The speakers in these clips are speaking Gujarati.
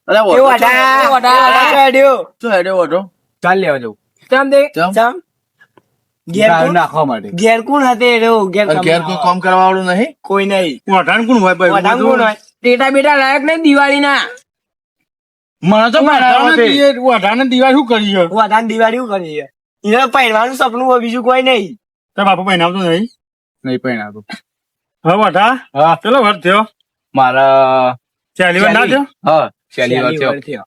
અરે શું હેડ્યો ઓટો ચાલ લેવા જવું ચમ નાખવા માટે ઘેર કોણ હતે ઘેર કોઈ કામ કરવા વાળું નહીં કોઈ નહીં વઢાણ કોણ હોય ભાઈ વઢાણ કોણ હોય? ટેટા બેટા લાયક નહીં દિવાળી ના મને તો વઢાણ દિવાળી શું કરી છે વધારે દિવાળી શું કરી છે? એને પહેરવાનું સપનું હોય બીજું કોઈ નહીં. તારા બાપુ પહેરાવતો નહીં નહીં પહેરાવતો હવે વઢા હા ચલો વર્ષ થયો મારા ચાલી વાર ના થયો હા ચાલી વાર થયો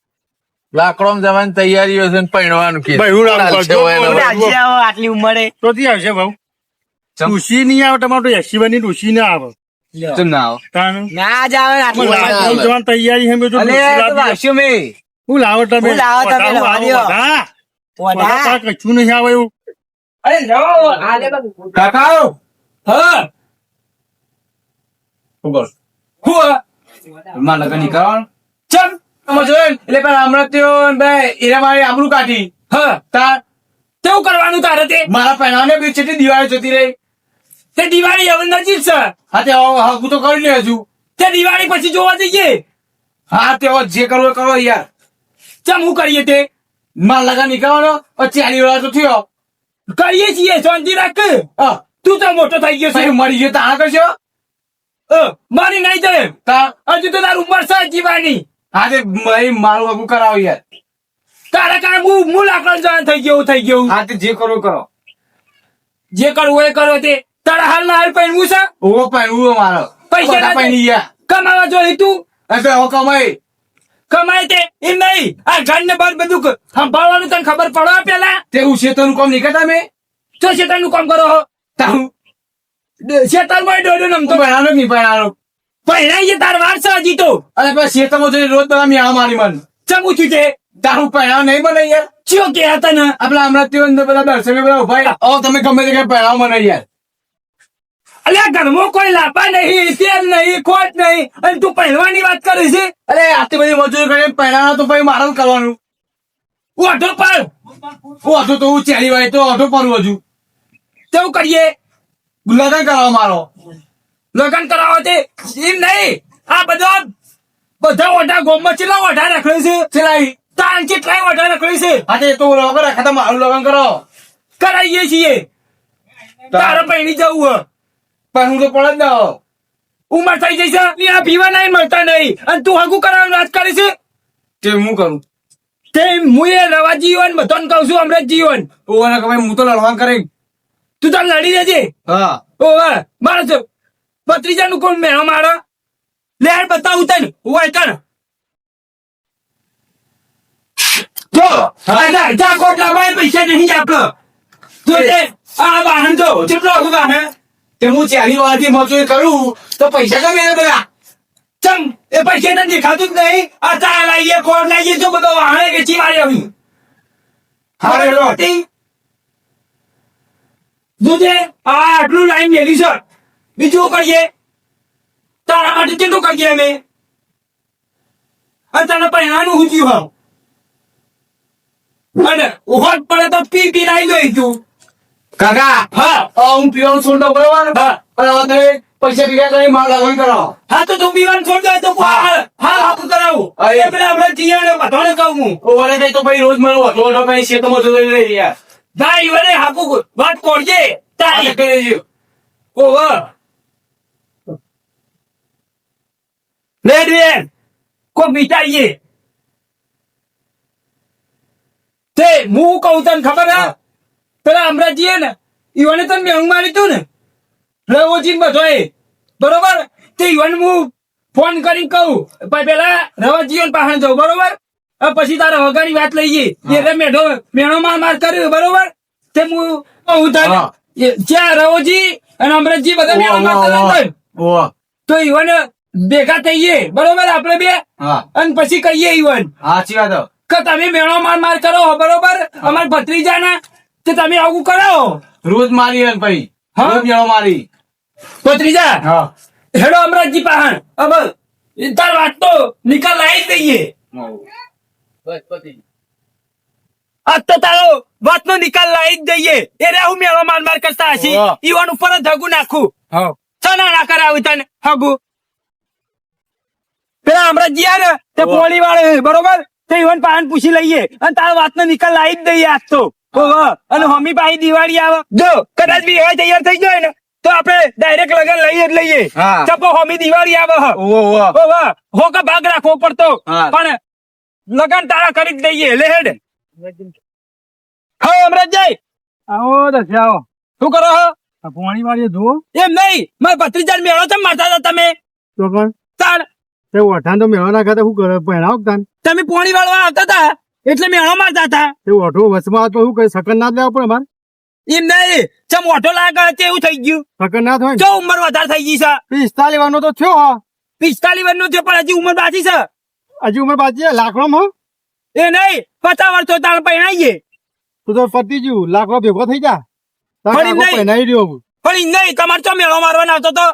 લાકડોમાં જવાની તૈયારીઓ છે ને પરણવાનું કે આજે આવો આટલી ઉંમરે તો થી આવશે ભાવ ડુસી નહીં આવે તમારે 80 ની ડુસી ના આવે ચમ ના આવો તાણ ના જ આવે ને આટલી ઉંમરે. જવાની તૈયારી છે બધું હું લાવો તમે હું લાવો તમે, લાવો દ્યો. વઢા. કચ્છું નહીં આવે એવું અરે જાઓ, આ લે બા. કાકા હા માં લગન નહીં કરવાનું ચમ તમે જોયું એટલે પેલા હમણાં તેઓ એના મારી આબરૂ કાઢી હા તાર કેવું કરવાનું તારે તે મારા પહેરાને બી છે દિવાળી જતી રહી તે દિવાળી હવે નજીક છે હા તે હું તો કરી લે હજુ તે દિવાળી પછી જોવા જઈએ હા તે જે કરવું એ કરો યાર ચમ હું કરીએ તે માં લગન નહીં કરવાનો પછી આની વાળા તો થયો કરીએ છીએ શાંતિ રાખ તું તો મોટો થઈ ગયો છે મરી ગયો તો આ કરશો મારી નહીં જાય હજુ તો તારું ઉંમર છે જીવાની આજે મારું વગું કરાવો યાર તારા કારણે હું લાકડા જવાન થઈ ગયું હા તે જે કરો કરો જે કરવું એ કરો તે તારા હાલ ના હાલ પહેરવું છે ઓ પહેરવું મારો પૈસા પહેરી ગયા કમાવા જોઈએ તું હવે કમાય તે એમ નહીં આ ઘર ને બાર બધું સંભાળવાનું તને ખબર પડો પેલા તે હું શેતરનું કામ નહીં કરતા મેં તો શેતરનું કામ કરો હો તારું શેતરમાં ડોડો નમતો પહેરાનો નહીં પહેરાનો પહેરાઈ તાર વાર છે હજી તો અરે પછી શેતરમાં જઈને રોજ બધા મેં મારી મન ચમું છું તે તારું પહેરાવ નહીં બને યાર ચિયો કે હતા ને આપડા હમણાં તે અંદર બધા દર્શક બધા ઉભા ઓ તમે ગમે તે કઈ પહેરાવ મને યાર અલ્યા ઘરમાં કોઈ લાભા નહીં તેલ નહીં ખોટ નહીં અને તું પહેરવાની વાત કરે છે અરે આટલી બધી મજૂરી કરીને પહેરાવાનો તો ભાઈ મારે જ કરવાનું ઓઢો પર ઓઢો તો હું ચેરી વાય તો ઓઢો પર હજુ કેવું કરીએ લગન કરાવો મારો લગન કરાવો તે એમ નહીં આ બધા ઓઢા ગોમમાં કેટલા ઓઢા રખડે છે ચલાવી તાણ કેટલાય ઓઢા રખડે છે હા તે તો લગન રાખતા મારું લગન કરો કરાવીએ છીએ તારે પૈણી જવું પણ હું તો પડે જ ના ઉમર થઈ જઈ છે આ પીવા નહીં મળતા નહીં અને તું હગું કરવાનું વાત કરે છે તે હું કરું તે હું એ રવા જીવન બધાને કહું છું અમૃત જીવન ઓવાના કમાઈ હું તો લડવા કરે તું તાર લડી દેજે હા ઓવા મારે ભત્રીજા નું કોણ મેળો મારો લે બતાવું તને ઓય કર જો જા કોટલા ભાઈ પૈસા નહીં આપલો તો તે આ વાહન જો કેટલો હગું વાહન તે હું ચારી વાળાથી મજૂરી કરું તો પૈસા કમે બધા ચમ એ પૈસા ને દેખાતું જ નહીં આ ચા લાવીએ કોણ લાવીએ જો બધો વાહણે વેચી મારી આવી હારે રોટી દૂધે આ આટલું લાઈન મેલી સર બીજું કરીએ તારા માટે કેટલું કરીએ અમે અને તને પહેરાનું ઊંચ્યું હોવ અને ઉહોટ પડે તો પી પી નાઈ દઈ તું કાકા હા હું પીવાનું છોડ દઉં બરોબર હા પૈસા ભેગા કરી માલ લગન કરાવો હા તો તું પીવાનું છોડ દે તો હા હાકું કરાવું એ પેલા આપણે જીયાને બધાને કહું હું ઓરે કઈ તો ભાઈ રોજ મળો રોડ ભાઈ શેતમાં જતો રહી યાર ભાઈ વરે હાકું વાત કોડજે તારી કરી જો ઓવર લેડ બેન કો મિટાઈએ તે હું કહું તને ખબર હે પેલા અમરાજી ને ઈવને તને મેં મારી તું ને રવોજી બધો બરોબર તે ઈવન હું ફોન કરીને કહું પેલા રવાજીઓ પાસે જાઉં બરોબર પછી તારા વગાડી વાત લઈએ એટલે મેળો માર કર્યું બરોબર તે હું કહું તને જ્યાં રવોજી અને અમરતજી બધા મેળો માર તો ઈવન ભેગા થઈએ બરોબર આપડે બે અને પછી કહીએ ઈવન સાચી વાત કે તમે મેળો માર કરો બરોબર અમારા ભત્રીજા ના તે તમે આવું કરાવો રોજ મારી ભાઈ રોજ મેળો મારી ભત્રીજા હેડો અમરાજી પાહણ હવે તાર વાત તો નિકાલ લાવી દઈએ આજ તો તારો વાત નો નિકાલ લાવી જ દઈએ એ હું મેળો માર કરતા હશી ઈવન ઉપર જ હગું નાખું ચના ના કરાવું તને હગું પેલા હમણાં ગયા ને તે પોળી વાળે બરોબર તે ઈવન પાન પૂછી લઈએ અને તારા વાતનો નિકાલ લાવી જ દઈએ આજ તો ઓહો. અને હોમી પાછી દિવાળી આવે જો કદાચ બી એવા તૈયાર થઈ જાય ને તો આપણે ડાયરેક્ટ લગન લઈએ જ લઈએ હા. ચપો હોમી દિવાળી આવે હ. ઓવો ઓવો ઓહો હો કા ભાગ રાખવો પડતો હા. પણ લગન તારા કરી જ દઈએ લે હેડ હા હમણાં જાય આવો દસ આવો શું કરો હો આ પોણી વાળી જુઓ એમ નહીં મારા ભત્રીજા મેળો ચમ મારતા હતા તમે તો પણ તાણ તે ઓઠાણ તો મેળવા નાખા શું કરે પહેરાવ તાન તમે પોણી વાળવા આવતા હતા એટલે મેળો મારતા હતા તે ઓઠો વચમાં આવતો શું કરે સકન ના જ લેવા પડે અમારે એમ નહીં ચમ ઓટો લાગે તે એવું થઈ ગયું સકન ના થાય ને. જો ઉંમર વધારે થઈ ગઈ છે 45 વાનો તો થયો હા 45 વર્ષનો છે પણ હજી ઉંમર બાકી છે હજી ઉંમર બાકી લાકડો એ નહીં 50 વર્ષ તો તાણ પહેણાઈએ તું તો પતી ગયું લાકડો ભેગો થઈ જા ફરી નહીં. પહેનાઈ રહ્યો પણ ઈ નહીં તમારે ચો મેળો મારવાનો આવતો તો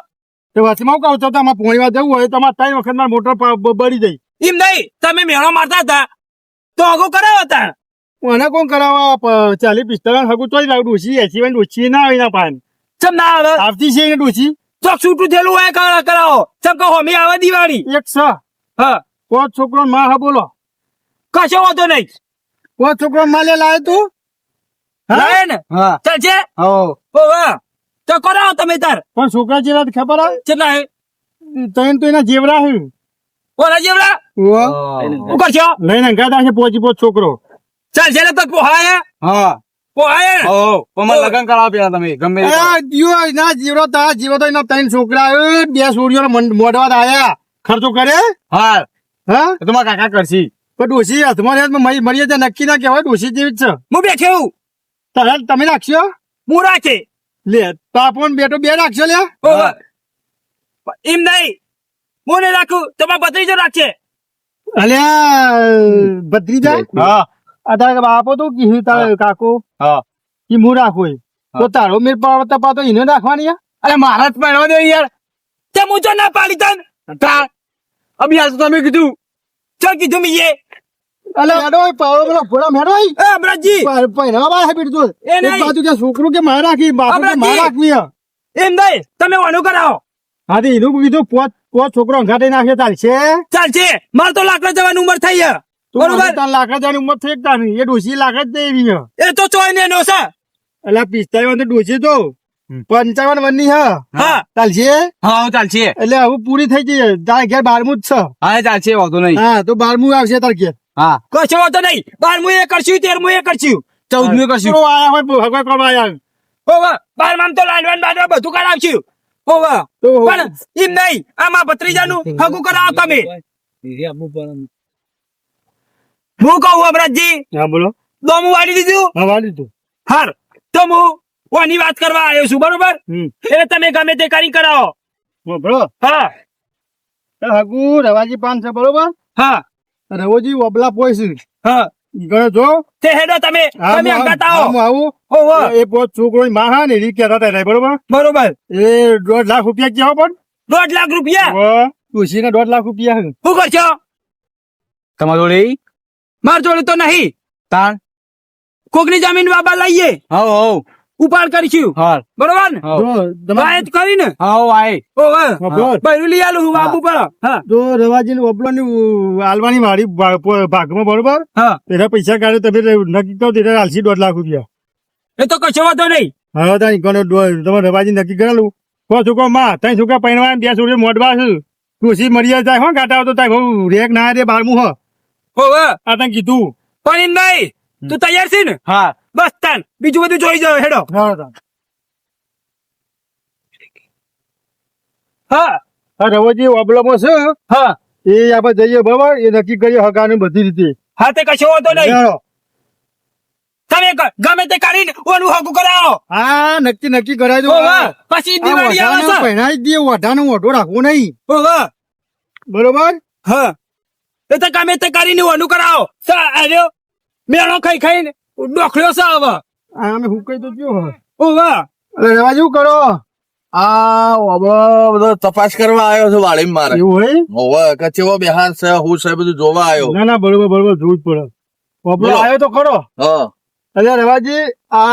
તે વચમાં કહું છો તમારે પોણી વાર જવું હોય તમારે 3 વખત માં મોટર બળી જાય એમ નહીં તમે મેળો મારતા હતા તો આગો કરાવો તાણ મને કોણ કરાવવા 40-45 હગું તોય લાવ ડોસી 80 ડોસી ના આવે ના પાન ચમ ના આવે આવતી છે એને ડોસી ચોક છૂટું થયેલું હોય કરાવો ચમ કહો હોમી આવે દિવાળી એક છ હા પાંચ છોકરો માં હા બોલો કશો વાંધો નહીં પાંચ છોકરો માં લે લાવે તું લાવે ને હા ચાલશે હો ઓ વાહ તો કરાવો તમે તાર પણ છોકરા જેવા ખબર આવે કેટલા હે તને તો એના જેવડા હે ઓલા જેવડા શું કરશો લઈને ગાતા છે પોચી પોચ છોકરો ચાલશે ને તો પોહાય હા પોહાય ને મને લગન કરાવો પેલા તમે ગમે તે કરો. ના જીવડો તા જીવો તો એના 3 છોકરા હે, 2 છોડીઓ મોઢવા આયા ખર્ચો કરે હા હા એ તો મારા કાકા કરશી પણ ડોસી હાથમાં હાથમાં મરી જાય નક્કી ના કહેવાય ડોસી જેવી જ છે હું બેઠ્યો તારે તમે રાખશો હું રાખે લે તાપણ બેટો 2 રાખશો લે ઓહો. એમ નહીં હું નહીં રાખું તમારા ભત્રીજો રાખશે અલ્યા ભત્રીજા હા આ તારા બાપો તો કીધું તારા કાકો હા કે હું રાખું એ. તો તારો મેર પાવતા પાતો એને રાખવાની યાર અરે મારા જ પહેરવા દે યાર તે હું જો ના પાડી તન તાર અભી આજ તો તમે કીધું ચલ કીધું મીએ અલે હેડો પાવડો પેલો ફોડા મેડો એ અમરાજી પહેરવા બા હેબીટ તો એ નહીં. એક બાજુ કે છોકરું કે માર રાખી બાપુ કે માર રાખવી હે. એમ નહીં તમે વાનું કરાવો હા તો એનું કીધું પોત છોકરો અંગાટે નાખે ચાલશે ચાલશે મારે તો લાકડા જવાની ઉંમર થઈ છે તું બરોબર મને તાર લાકડા જવાની ઉંમર થઈ એકતા નહીં એ ડોસી લાકડા જ દેવી હે એ તો ચોય ને નો છે એટલે 45 તો ડોસી તો 55 વનની હે હા ચાલશે હા ચાલશે એટલે હવે પૂરી થઈ જઈએ તારે ઘેર 12મું જ છે હા ચાલશે વાંધો નહીં હા તો 12મું આવશે તાર ઘેર હા કશો વાંધો નહીં 12મું એ કરશું 13મું એ કરશું 14મી કરશું છોકરો આયા હોય ભગવાન કરવા આયા ઓવા 12માં તો લાડવાન બાડવા બધું કરાવશું ઓવા તો પણ એમ નહીં આમાં ભત્રીજાનું હગું કરાવો તમે હું કહું અમરાજી હા બોલો દોમું વાળી દીધું હા વાળી તું હાર તો હું ઓની વાત કરવા આવ્યો છું બરોબર એટલે તમે ગમે તે કરી કરાવો બરો હા હગુ રવાજી પાન છે બરોબર હા રવોજી ઓબલા પોઈસ હા ગયો જો તે હેડો તમે તમે અંગાત આવો આવું ઓવા એ પોત છોકરો માં હા ને રી કહેતા હતા બરોબર બરોબર એ 1.5 લાખ રૂપિયા કેવો પણ 1.5 લાખ રૂપિયા ખુશી ને 1.5 લાખ રૂપિયા હે. શું કરશો તમારી જોડે માર જોડે તો નહીં તાણ કોકની જમીન બાબા લઈએ હાવ હાવ ઉપાડ કરીશું હા બરોબર ને હાવ જો તમારે વાયત કરીને હાવ આય ઓવા બરોબર. બૈરું લઈ આલું હું બાપુ પર હા જો રવાજી ને ઓબલો ની આલવાની મારી ભાગમાં બરોબર હા એના પૈસા કાઢે તમે નક્કી કરો ત્યારે આલસી 1.5 લાખ રૂપિયા એ તો કશો વાંધો નહીં હા તારી કોનો તમારે રવાજી નક્કી કરેલું કો છોકરો માં ત્રણ છોકરા પૈણવા 2 છોકરી મોઢવા છે ખુશી મરી જાય હો ગાટા તો તાર રેક ના રે 12મું હ ઓવા આ તને કીધું પણ એમ નહીં તું તૈયાર છે ને હા બસ તાન બીજું બધું જોઈ જાવ હેડો હા હા રવાજી ઓબલામાં છે હા એ આપણે જઈએ બરાબર એ નક્કી કરીએ હગાને બધી રીતે હા તે કશો વાંધો નહીં ચાલો. તમે ગમે તે કરીને ઓનું હગું કરાવો હા નક્કી કરાય ઓવા પછી દિવાળી આવે છે પહેણાઈ દે ઓઢાનો ઓઢો રાખવો નહીં ઓવા બરોબર હા એ તો ગમે તે કરીને ઓનું કરાવો આવ્યો મેળો ખાઈ ખાઈને ડોખલ્યો છે હવે અમે હું કઈ તો જો ઓવા રવાજી શું કરો આ બધો તપાસ કરવા આવ્યો છે વાળી મારે એવું હોય હોવે કચેવો બિહાર છે હું છે બધું જોવા આવ્યો ના ના બરોબર જોવું જ પડે ઓબલો બોલો. આવ્યો તો ખરો હા અરે રવાજી આ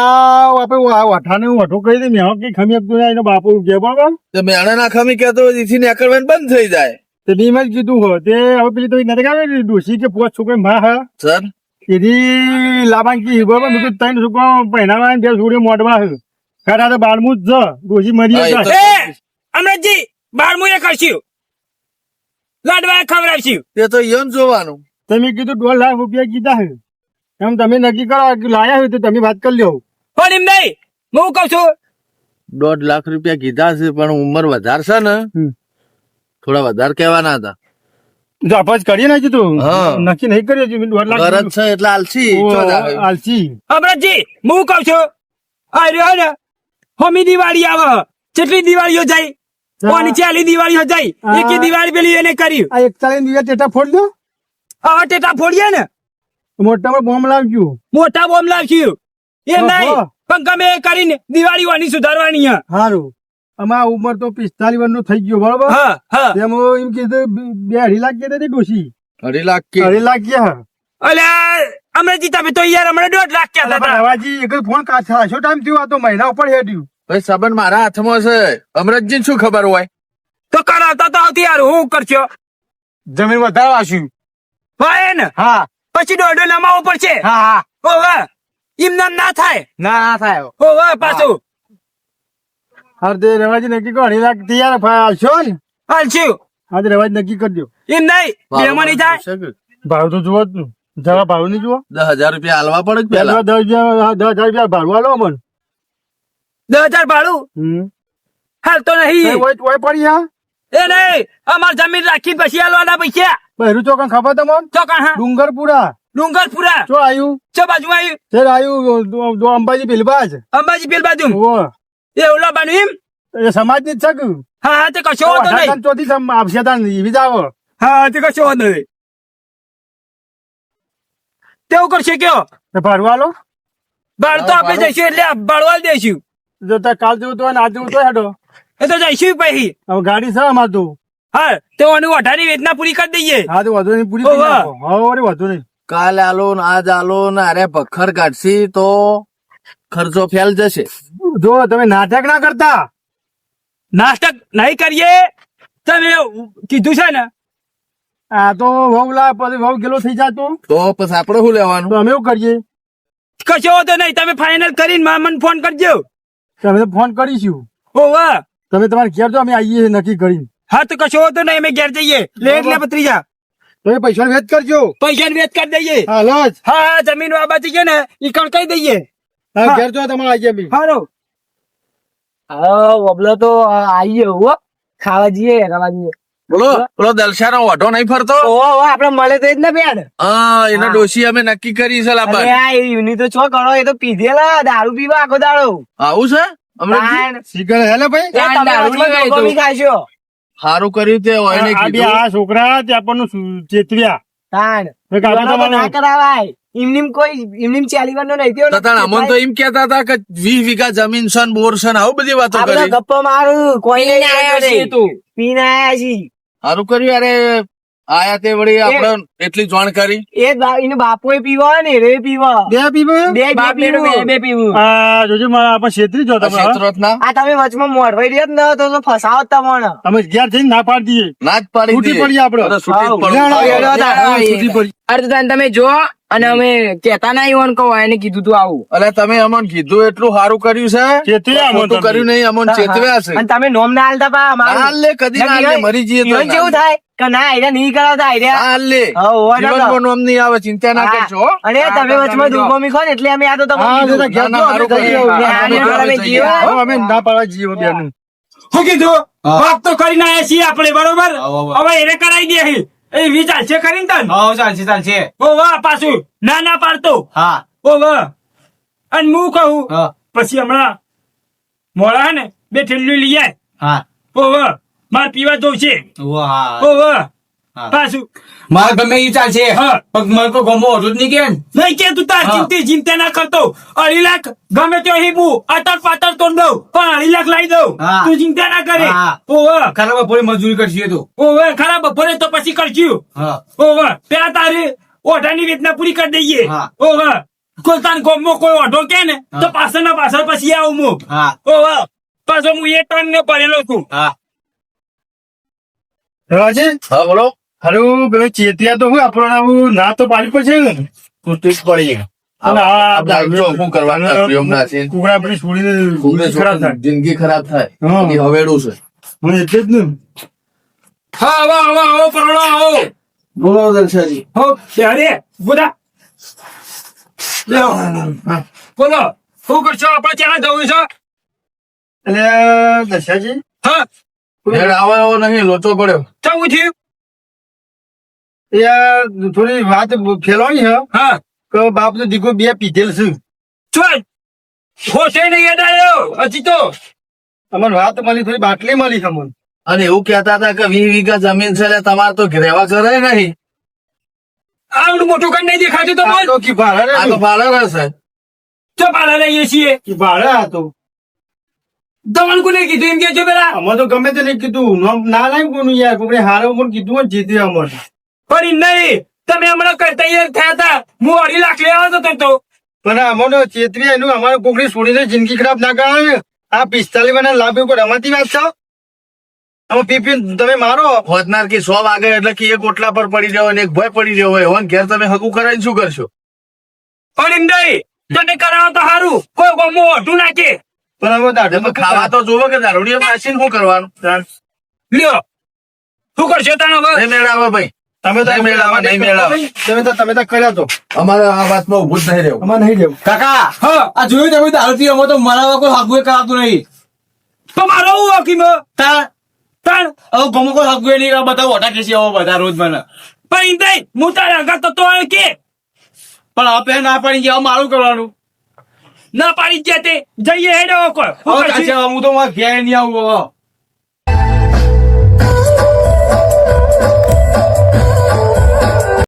આપણે વાઠાને હું વઠો કહી દે મેં કઈ ખમી આપતું એનો બાપુ કે બરોબર તો મેણે ના ખમી કેતો એથી નીકળવાનું બંધ થઈ જાય તે ડી માં જ કીધું હો તે હવે પેલી તો નથી આવે ડોસી કે પોચ છોકરી માં હા સર એની લાભાંકી બરોબર મેં કીધું ત્રણ છોકરો પહેરાવા બે છોકરીઓ મોઢવા છે ખરા તો બારમું જ છે ડોસી મરી હા, એ તો- જશે. એ અમરજી 12મું એ કરશું લાડવા ખવડાવશું તે તો ઈયોને જોવાનું. તમે કીધું 2 લાખ રૂપિયા કીધા છે એમ તમે નક્કી કરો કે લાયા હોય તો તમે વાત કરી લ્યો. પણ એમ નહીં હું કઉ છું 1.5 લાખ રૂપિયા કીધા છે પણ ઉંમર વધારે છે ને થોડા વધારે કહેવાના હતા. જો અપાજ કરીએ ને હજી તો હા. નક્કી નહીં કર્યો હજી. 2 લાખ ગરજ છે એટલે આલસી ચો જાવે. આલસી અમરજી હું કઉ છું આ રહ્યો ને હોમી દિવાળી આવે કેટલી દિવાળીઓ જાય કોની ચાલી દિવાળીઓ જાય હા. એકી દિવાળી પેલી એને કર્યું આ 41 દિવસ ટેટા ફોડ દો હવે ટેટા ફોડીએ ને મોટામાં બોમ્બ લાવજો. મોટા બોમ્બ લાવશું એ ઓહો. નહીં પણ ગમે એ કરીને દિવાળી વાની સુધારવાની હે. સારું અમારા ઉંમર તો 45 વર્ષનો થઈ ગયો બરોબર હા હા તેમાં એમ કીધું 2.5 લાખ કીધા હતી ડોશી 2.5 લાખ કે 2.5 લાખ ગયા અલ્યા અમરજી તમે તો યાર હમણાં 1.5 લાખ કહેતા હતા હવાજી એક જ ફોન કાઢા શું ટાઈમ થયો આ તો મહિના ઉપર હેડ્યું ભાઈ સંબંધ મારા હાથમાં છે. અમરતજીને શું ખબર હોય? તો કરાવતા તો આવતી યાર હું કરશો જમીન વધારે વાસ્યું. હોય ને હા પછી દોઢો નમાવો પડશે હા હા ઓવે એમ નામ ના થાય ના થાય ઓવે પાછું હા તે રવાજી નક્કી કરો 2.5 લાખ તૈયાર આવશો ને હાલશું હા તે રવાજ નક્કી કરજો. એમ નહીં બેમાં નહીં થાય ભાવ તો જુઓ જ. જરા ભાવ નહીં જુઓ 10,000 રૂપિયા આલવા પડે જ પેલા. 10,000 રૂપિયા ભાડું આલો મને. 10,000 ભાડું હાલ તો નહીં ઓય પડી હા એ નહીં અમાર જમીન રાખી પછી આલવાના પૈસા બહેરું ચોકન ખબર તમને ચોકણ હા ડુંગરપુરા ડુંગરપુરા ચો આયુ ચો બાજુ આવ્યું તે આયુ દો અંબાજી ભીલબાજ અંબાજી પેલ બાજુ ઓ એ ઓલા બાનું એમ એ સમાજ ની જ છે કે હા હા તે કશો વાંધો નહીં ચોથી આપશે તાન એવી જ આવો હા તે કશો વાંધો નહીં તેવું કરશે કયો તે ભાડું આલો ભાડું તો આપણે જઈશું એટલે ભાડવા દઈશું જો તાર કાલ જેવું તો હોય ને આજ જેવું તો હેડો એ તો જઈશું પછી હવે ગાડી છે અમાર તો હા તો આનું અઢારની વેચના પૂરી કરી દઈએ હા તો વધુ નહીં પૂરી ઓહો. કરી નાખો. હવે વળી વધુ નહીં કાલ આલો ને આજ આલો ને અરે ભખર કાઢશી તો ખર્ચો ફેલ જશે. જો તમે નાટક ના કરતા નાસ્તા નહીં કરીએ તમે કીધું છે ને આ તો વહુ લા પછી વહુ ગેલો થઈ જાતો તો પછી આપણે શું લેવાનું? તો અમે એવું કરીએ કશો વાંધો નહીં તમે ફાઇનલ કરીને મને ફોન કરજો તમે તો ફોન કરીશું ઓ વાહ તમે તમારે ઘેર જો અમે આવીએ નક્કી કરીને હા તો કશો વાંધો નહીં અમે ઘેર જઈએ લે એટલે પત્રીજા તમે પૈસા વેચ કરજો પૈસા વેચ કરી દઈએ હાલો જ હા હા જમીન આ બાજુ છે ને ઈ કણ કહી દઈએ તમે ઘેર જો તમારે આવીએ અમે હારો હા વબલો તો આવી ગયો હો ખાવા જઈએ રવા જઈએ બોલો પેલો દલસાનો ઓઢો નહીં ફરતો? ઓહો આપડે મળે તો જ ને બેન હા એને ડોશી અમે નક્કી કરી છે લાબાન. અરે આ યુની તો છો કરો એ તો પીધેલા દારૂ પીવા આખો દાડો આવું છે અમરતજી? તાણ. શીખર હેલે ભાઈ એ તમે દારૂ વચમાં પીવાય ધોકો તો. બી ખાશો સારું કર્યું તે હોય ને આ બે કીધું. આ છોકરા તે આપણને ચેતવ્યા તાણ એક આપણે પીવાનો તો તમારે- ના કરાવાય એમનીમ કોઈ એમનીમ ચાલી વાર નો નહીં થયો ને. તતાણ અમન તો એમ કેતા હતા કે 20 વીઘા જમીન છે ને બોર છે ને આવું બધી વાતો આ બધા કરી. ગપ્પો મારું કોઈ પીને નહીં આયા આવ્યો છીએ તું. પીને આયા છીએ સારું કર્યું અરે આયા તે વળી આપણે એટલી જાણ કરી. એ એનો બાપો પીવો ને રે પીવો બે પીવો બે બાપ બેટું પીવું બે પીવું આ જોજો મારા આપણે છેતરી જો આ તમે હા? ક્ષેત્રોતના આ તમે વચમાં મોડવાઈ રહ્યો જ ન તો ફસાવો તમને અમે ઘેર જઈને ના પાડી દઈએ ના જ પાડી છૂટી દઈએ. પડીએ આપણે. અરે છૂટી જ હાવ. પડવું. ના, ના, હવે ના, ના, ના, ના, છૂટી પડી. અર્થદાન તમે જો અને અમે કેતા ના ઈવન કહો એને કીધું તું આવું અલે તમે અમન કીધું એટલું સારું કર્યું છે. ચેતવ્યા અમન ખોટું તમે. કર્યું નહીં અમન ચેતવ્યા છે. અને તમે નોમ ના હાલતા પા ના હાલ લે કદી ના હાલ લે મરી જઈએ તો ઈવન કેવું થાય કે ના આઈરા નહીં કરાવતા આઈરા ના હાલ લે હા, હોવા ના જીવનમાં નોમ નહીં આવે ચિંતા ના હા. કરશો હો. અને તમે વચમાં ધૂપો મીખો ને એટલે અમે આ તો તમને હા, કીધું. જરા ઘેર ના, જો, ના, અમે હારું જઈએ. કર્યું. ના, અમે અમે તમે જઈએ. જીવો. હા, અમે ના પાડવા જઈએ બેનું. શું કીધું વાત તો કરીને આયા છીએ આપણે બરોબર હવે એને કરાવી દે હી. એ વિચાર છે કરીને તન ચાલશે ઓ વાહ પાછું ના ના પાડતો હા ઓ વાહ અને હું કહું હા. પછી હમણાં મોડા હે ને 2 થેલીઓ લઈ આય હા ઓ વાહ માર પીવા જવું છે વાહ ઓ વાહ હા. પાછું મારે ગમે એ ચાલશે હા પણ મને કોઈ ગમો હોતું જ નહીં કે નહીં કે તું તાર હા. ચિંતા ના કરતો 2.5 લાખ ગમે તે હીબું અટલ પાટલ તોડ દઉં પણ 2.5 લાખ લાવી દઉં હા. તું ચિંતા ના કરે હા. ઓ વાહ ખરાબ બપોરે મજૂરી કરશે તો ઓ વાહ ખરાબ બપોરે તો પછી કરશું હા ઓ વાહ પેલા તારી ઓઢાની વેચના પૂરી કરી દઈએ હા. ઓ વાહ કોઈ તાર ગોમમાં કોઈ ઓઢો કે ને તો પાછળ ના પાછળ પછી આવું હું હા ઓ વાહ પાછો હું એ ટન ને ભરેલો છું હા રવાજી હા બોલો હારું પેલો ચેતિયા તો હું આપણને આવું ના તો પાડી પડશે ને તો ઠીક પડી જાય અને આ આપણે શું કરવાનું પ્રેમના છે કુકડા આપણી છોડીને ખરાબ થાય જિંદગી ખરાબ થાય હા. એ હવેડું છે મને એટલે જ ને હા આવો પરોળો આવો બોલો દર્શાજી હો ત્યારે બોલા હા. બોલો શું કરશો આપણે ત્યાં જવું છે એટલે દશાજી હા મેળ આવે એવો નહીં લોચો પડ્યો જવું થયું એ આ થોડી વાત ફેલવાની છે હા કે બાપ તો દીકરો બે પીધેલ છે ચોલ હોશે નહીં યાદ આવ્યો હજી તો અમને વાત મળી થોડી બાટલી મળી છે અમને અને એવું કહેતા હતા કે 20 વીઘા જમીન છે એટલે તમારે તો રહેવા કરે નહીં આવડું મોટું કઈ નહીં દેખાતું તો આ બોલ તો કી ભાડે આ તો ભાડે રહેશે તો ભાડા લઈએ છીએ કી ભાડે હતો તમને કોને કીધું એમ કે છો પેલા અમે તો ગમે તે નહીં કીધું ના લાગ કોનું યાર કોઈને હારો પણ કીધું હોય જીતે અમારે પણ નહીં તમે હમણાં તૈયાર થયા હતા હું 2.5 લાખ લેવા હતો તો પણ અમને ચેતવી એનું અમારે કોકડી છોડીને જિંદગી ખરાબ ના કરે આ 45 વાળા લાભ ઉપર અમારથી વાત છો અમે પીપી તમે મારો હોતનાર કે 100 વાગે એટલે કે એક ઓટલા પર પડી રહ્યો અને એક ભય પડી રહ્યો હોય હવે ઘેર તમે હગું કરાવીને શું કરશો પણ એમ નહીં તને કરાવો તો સારું કોઈ ગમો ઓઢું નાખે પણ અમે દાઢો તમે ખાવા તો જોવો કે દારૂડિયા માસીને શું કરવાનું લ્યો શું કરશો તને હવે નહીં મેળ આવે ભાઈ તમે તો નહીં મેળાવે, નહીં મેળાવે. તમે તો કર્યા તો અમારે આ વાતમાં ઉભું જ નહીં રહેવું અમારે નહીં જવું કાકા હા આ જોયું તમે દારૂ પીવા તો મારા કોઈ હાગુએ કરાતું નહીં તો મારો હું હકીમ તાણ તાણ હવે ગમો કોઈ હાગુએ નહીં આ બધા ઓટા કેસી આવો બધા રોજ મને પણ એમ નહીં હું તારા અંગત તો કે પણ આપે ના પડી ગયા મારું કરવાનું ના પાડી જ તે જઈએ હેડો કોઈ હવે કાચે હું તો મારા ઘેર નહીં આવું હવે.